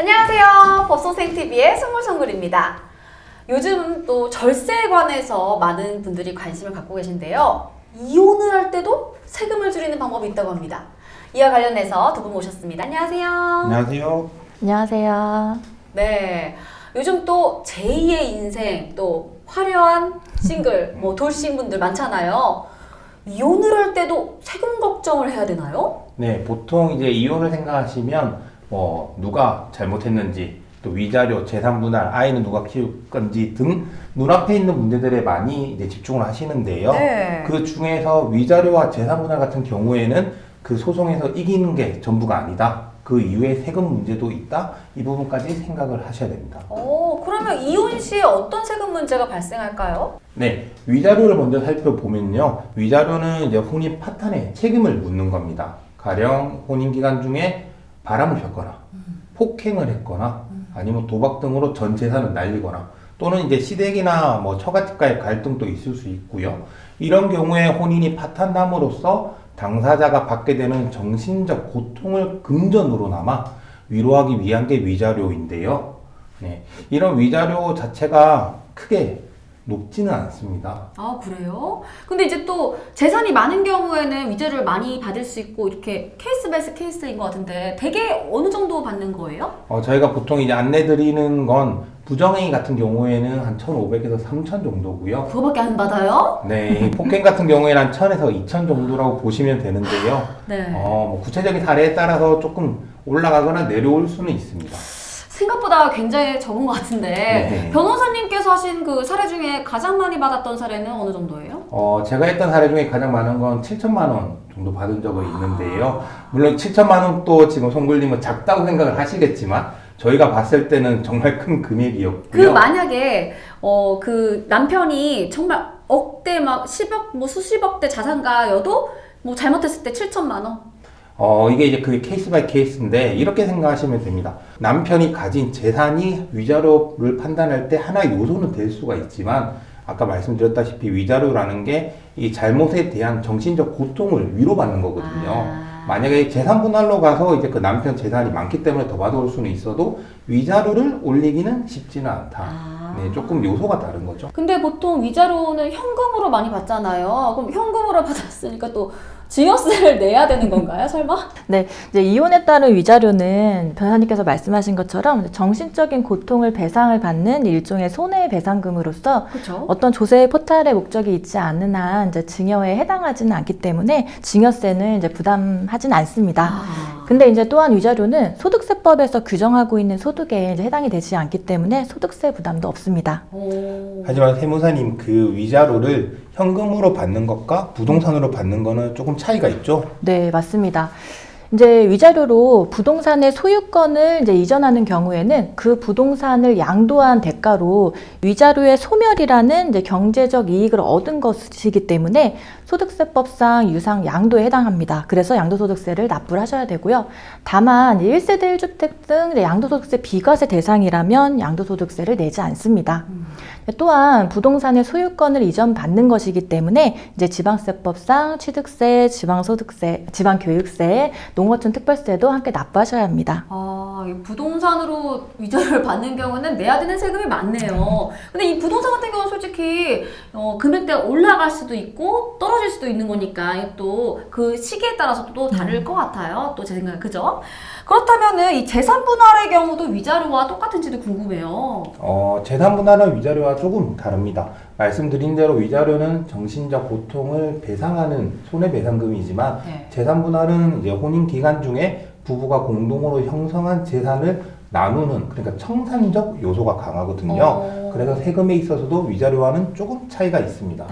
안녕하세요. 법소생TV의 스물성글입니다. 요즘 또 절세에 관해서 많은 분들이 관심을 갖고 계신데요. 이혼을 할 때도 세금을 줄이는 방법이 있다고 합니다. 이와 관련해서 두 분 모셨습니다. 안녕하세요. 안녕하세요. 안녕하세요. 네. 요즘 또 제2의 인생, 또 화려한 싱글, 돌싱 분들 많잖아요. 이혼을 할 때도 세금 걱정을 해야 되나요? 네, 보통 이제 이혼을 생각하시면 누가 잘못했는지, 또 위자료, 재산 분할, 아이는 누가 키울 건지 등 눈앞에 있는 문제들에 많이 이제 집중을 하시는데요. 네. 그 중에서 위자료와 재산 분할 같은 경우에는 그 소송에서 이기는 게 전부가 아니다. 그 이후에 세금 문제도 있다. 이 부분까지 생각을 하셔야 됩니다. 그러면 이혼 시에 어떤 세금 문제가 발생할까요? 네, 위자료를 먼저 살펴보면요. 위자료는 이제 혼인 파탄에 책임을 묻는 겁니다. 가령 혼인 기간 중에 바람을 폈거나, 폭행을 했거나, 아니면 도박 등으로 전 재산을 날리거나, 또는 이제 시댁이나 처가집과의 갈등도 있을 수 있고요. 이런 경우에 혼인이 파탄남으로써 당사자가 받게 되는 정신적 고통을 금전으로나마 위로하기 위한 게 위자료인데요. 네, 이런 위자료 자체가 크게 높지는 않습니다. 아, 그래요? 근데 이제 또 재산이 많은 경우에는 위자료를 많이 받을 수 있고 이렇게 케이스 베이스 케이스인 것 같은데 대개 어느 정도 받는 거예요? 저희가 보통 이제 안내드리는 건 부정행위 같은 경우에는 한 1,500에서 3,000 정도고요. 그거밖에 안 받아요? 네, 폭행 같은 경우에는 한 1,000에서 2,000 정도라고 보시면 되는데요. 네. 구체적인 사례에 따라서 조금 올라가거나 내려올 수는 있습니다. 생각보다 굉장히 적은 것 같은데 네. 변호사님께서 하신 그 사례 중에 가장 많이 받았던 사례는 어느 정도예요? 제가 했던 사례 중에 가장 많은 건 7천만 원 정도 받은 적은 있는데요. 물론 7천만 원도 지금 송글님은 작다고 생각을 하시겠지만 저희가 봤을 때는 정말 큰 금액이었고요. 그 만약에 그 남편이 정말 억대 막 10억 수십억대 자산가여도 잘못했을 때 7천만 원? 이게 이제 그 케이스 바이 케이스인데 이렇게 생각하시면 됩니다. 남편이 가진 재산이 위자료를 판단할 때 하나의 요소는 될 수가 있지만 아까 말씀드렸다시피 위자료라는 게 이 잘못에 대한 정신적 고통을 위로받는 거거든요. 만약에 재산 분할로 가서 이제 그 남편 재산이 많기 때문에 더 받아올 수는 있어도 위자료를 올리기는 쉽지는 않다. 네, 조금 요소가 다른 거죠. 근데 보통 위자료는 현금으로 많이 받잖아요. 그럼 현금으로 받았으니까 또 증여세를 내야 되는 건가요, 설마? 네, 이제 이혼에 따른 위자료는 변호사님께서 말씀하신 것처럼 정신적인 고통을 배상을 받는 일종의 손해배상금으로서 그렇죠. 어떤 조세 포탈의 목적이 있지 않는 한 이제 증여에 해당하지는 않기 때문에 증여세는 이제 부담하진 않습니다. 근데 이제 또한 위자료는 소득세법에서 규정하고 있는 소득에 이제 해당이 되지 않기 때문에 소득세 부담도 없습니다. 하지만 세무사님 그 위자료를 현금으로 받는 것과 부동산으로 받는 거는 조금 차이가 있죠? 네, 맞습니다. 이제 위자료로 부동산의 소유권을 이제 이전하는 경우에는 그 부동산을 양도한 대가로 위자료의 소멸이라는 이제 경제적 이익을 얻은 것이기 때문에 소득세법상 유상 양도에 해당합니다. 그래서 양도소득세를 납부를 하셔야 되고요. 다만 1세대 1주택 등 양도소득세 비과세 대상이라면 양도소득세를 내지 않습니다. 또한 부동산의 소유권을 이전받는 것이기 때문에 이제 지방세법상 취득세, 지방소득세, 지방교육세, 농어촌 특별세도 함께 납부하셔야 합니다. 이 부동산으로 위자료를 받는 경우는 내야 되는 세금이 많네요. 근데 이 부동산 같은 경우는 솔직히 금액대가 올라갈 수도 있고 떨어질 수도 있는 거니까 또 그 시기에 따라서 또 다를 것 같아요. 또 제 생각에 그죠? 그렇다면은 이 재산 분할의 경우도 위자료와 똑같은지도 궁금해요. 재산 분할은 위자료와 조금 다릅니다. 말씀드린 대로 위자료는 정신적 고통을 배상하는 손해배상금이지만 네. 재산 분할은 이제 혼인 기간 중에 부부가 공동으로 형성한 재산을 나누는, 그러니까 청산적 요소가 강하거든요. 그래서 세금에 있어서도 위자료와는 조금 차이가 있습니다.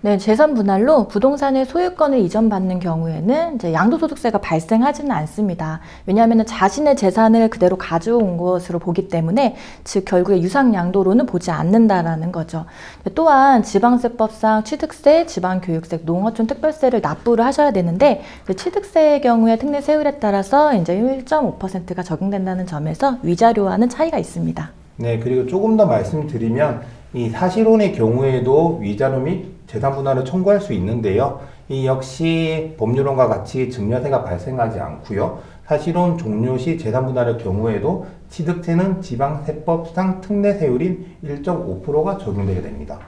네, 재산 분할로 부동산의 소유권을 이전받는 경우에는 이제 양도소득세가 발생하지는 않습니다. 왜냐하면 자신의 재산을 그대로 가져온 것으로 보기 때문에 즉 결국에 유상양도로는 보지 않는다라는 거죠. 또한 지방세법상 취득세, 지방교육세, 농어촌 특별세를 납부를 하셔야 되는데 취득세의 경우에 특례 세율에 따라서 이제 1.5%가 적용된다는 점에서 위자료와는 차이가 있습니다. 네, 그리고 조금 더 말씀드리면 이 사실혼의 경우에도 위자료 및 재산 분할을 청구할 수 있는데요. 이 역시 법률혼과 같이 증여세가 발생하지 않고요. 사실혼 종료 시 재산 분할의 경우에도 취득세는 지방세법상 특례세율인 1.5%가 적용되게 됩니다.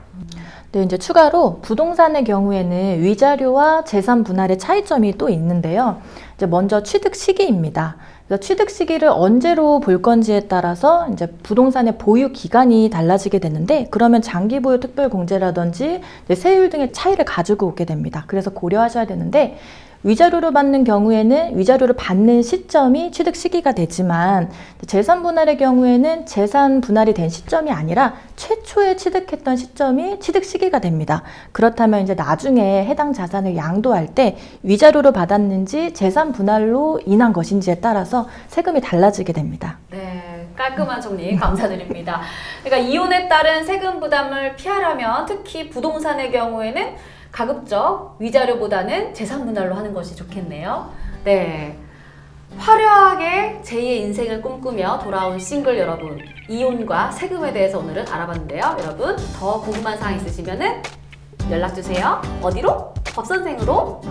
네, 이제 추가로 부동산의 경우에는 위자료와 재산 분할의 차이점이 또 있는데요. 이제 먼저 취득 시기입니다. 그래서 취득 시기를 언제로 볼 건지에 따라서 이제 부동산의 보유 기간이 달라지게 되는데, 그러면 장기 보유 특별 공제라든지 세율 등의 차이를 가지고 오게 됩니다. 그래서 고려하셔야 되는데, 위자료를 받는 경우에는 위자료를 받는 시점이 취득 시기가 되지만, 재산 분할의 경우에는 재산 분할이 된 시점이 아니라 최초에 취득했던 시점이 취득 시기가 됩니다. 그렇다면 이제 나중에 해당 자산을 양도할 때 위자료를 받았는지 재산 분할로 인한 것인지에 따라서 세금이 달라지게 됩니다. 네, 깔끔한 정리 감사드립니다. 그러니까 이혼에 따른 세금 부담을 피하려면 특히 부동산의 경우에는 가급적 위자료보다는 재산 분할로 하는 것이 좋겠네요. 네, 화려하게 제2의 인생을 꿈꾸며 돌아온 싱글 여러분, 이혼과 세금에 대해서 오늘은 알아봤는데요. 여러분 더 궁금한 사항 있으시면 연락주세요. 어디로? 법선생으로